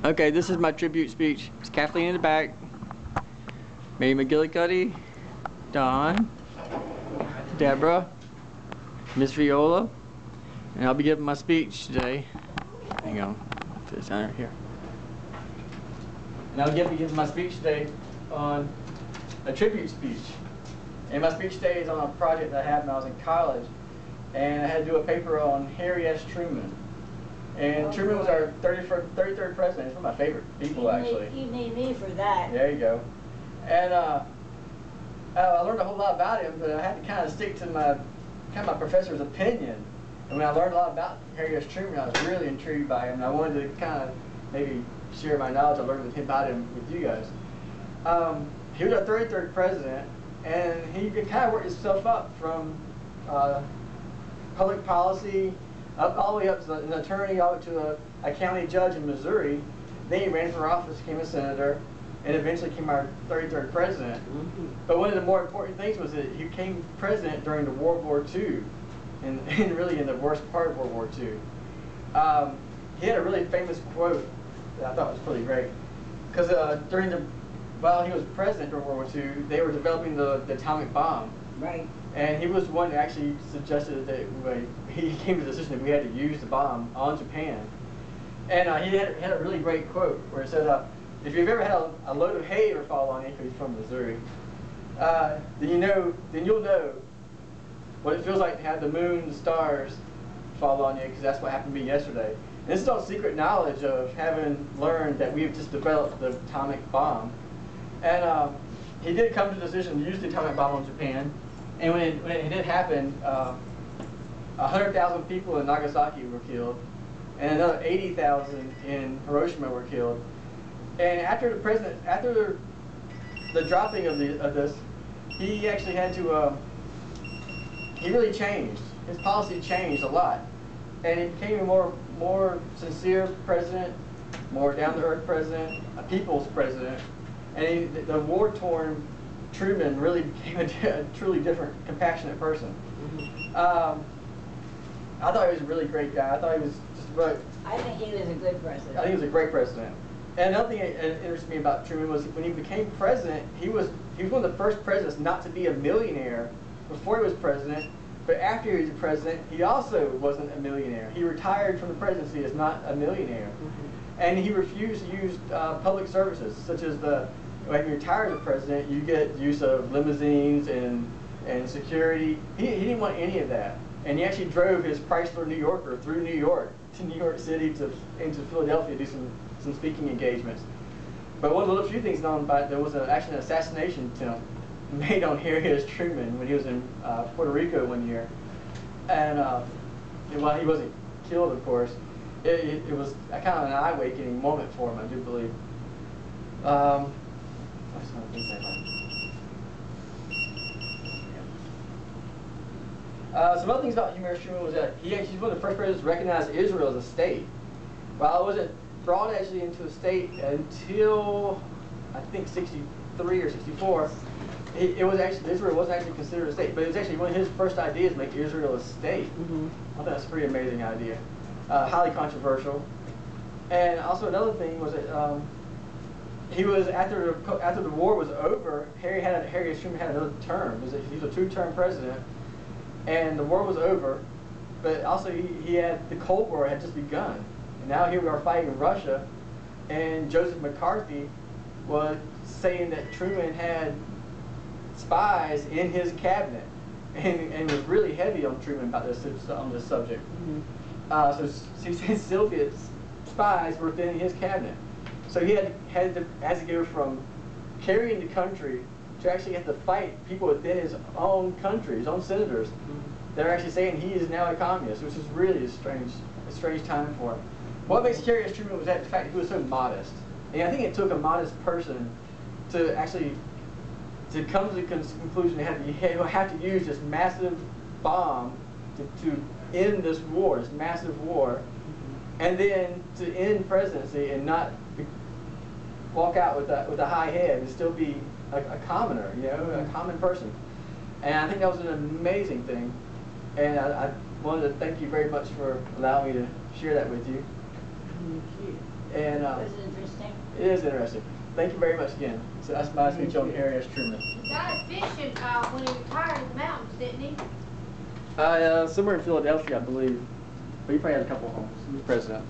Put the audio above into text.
Okay, this is my tribute speech. It's Kathleen in the back, Mary McGillicuddy, Don, Deborah, Miss Viola, and I'll be giving my speech today. Hang on, put this down here. And I'll be giving my speech today on a tribute speech. And my speech today is on a project that I had when I was in college, and I had to do a paper on Harry S. Truman. And Truman was our 33rd president. He's one of my favorite people, actually. You need me for that. There you go. And I learned a whole lot about him, but I had to kind of stick to my professor's opinion. And when I learned a lot about Harry S. Truman, I was really intrigued by him, and I wanted to kind of maybe share my knowledge I learned about him with you guys. He was our 33rd president, and he kind of worked himself up from public policy, all the way up to an attorney, all the way to a county judge in Missouri. Then he ran for office, became a senator, and eventually became our 33rd president. But one of the more important things was that he became president during the World War II, and really in the worst part of World War II. He had a really famous quote that I thought was pretty great, because while he was president during World War II, they were developing the atomic bomb. Right. And he was the one that actually suggested that he came to the decision that we had to use the bomb on Japan. And he had a really great quote where it said, if you've ever had a load of hay ever fall on you, because he's from Missouri, then you'll know what it feels like to have the moon and the stars fall on you, because that's what happened to me yesterday. And this is all secret knowledge of having learned that we've just developed the atomic bomb. And he did come to the decision to use the atomic bomb on Japan. And when it did happen, 100,000 people in Nagasaki were killed, and another 80,000 in Hiroshima were killed. And after the dropping of this, he actually had to. He really changed. His policy changed a lot, and he became a more sincere president, more down-to-earth president, a people's president, and the war-torn Truman really became a truly different, compassionate person. I thought he was a really great guy. I thought he was just about. I think he was a good president. I think he was a great president. And another thing that interested me about Truman was when he became president, he was one of the first presidents not to be a millionaire before he was president. But after he was president, he also wasn't a millionaire. He retired from the presidency as not a millionaire, and he refused to use public services, such as when you retire as a president, you get use of limousines and security. He didn't want any of that. And he actually drove his Chrysler New Yorker through New York to New York City into Philadelphia to do some speaking engagements. But one of the few things known about it, there was actually an assassination attempt made on Harry S. Truman when he was in Puerto Rico one year. And while he wasn't killed, of course, it was kind of an eye-awakening moment for him, I do believe. Some other things about Harry S. Truman was that he actually was one of the first presidents to recognize Israel as a state. While it wasn't brought actually into a state until I think 63 or 64, Israel wasn't actually considered a state, but it was actually one of his first ideas to make Israel a state. I thought that's a pretty amazing idea, highly controversial. And also another thing was that he was after the war was over, Harry S. Truman had another term. He was a two-term president, and the war was over. But also he had the Cold War had just begun, and now here we are fighting Russia, and Joseph McCarthy was saying that Truman had spies in his cabinet, and was really heavy on Truman about on this subject. So he said Soviet spies were within his cabinet. So he had to go from carrying the country to actually have to fight people within his own country, his own senators. They're actually saying he is now a communist, which is really a strange time for him. What makes Harry S. Truman was that the fact that he was so modest. And I think it took a modest person to actually come to the conclusion that you have to use this massive bomb to end this war, this massive war, and then to end presidency and not walk out with a high head and still be a commoner, a common person. And I think that was an amazing thing. And I wanted to thank you very much for allowing me to share that with you. Thank you. And It was interesting. it is interesting. Thank you very much again. So that's my speech on Harry S. Truman. He died fishing when he retired in the mountains, didn't he? Somewhere in Philadelphia, I believe. But he probably had a couple homes. He was president.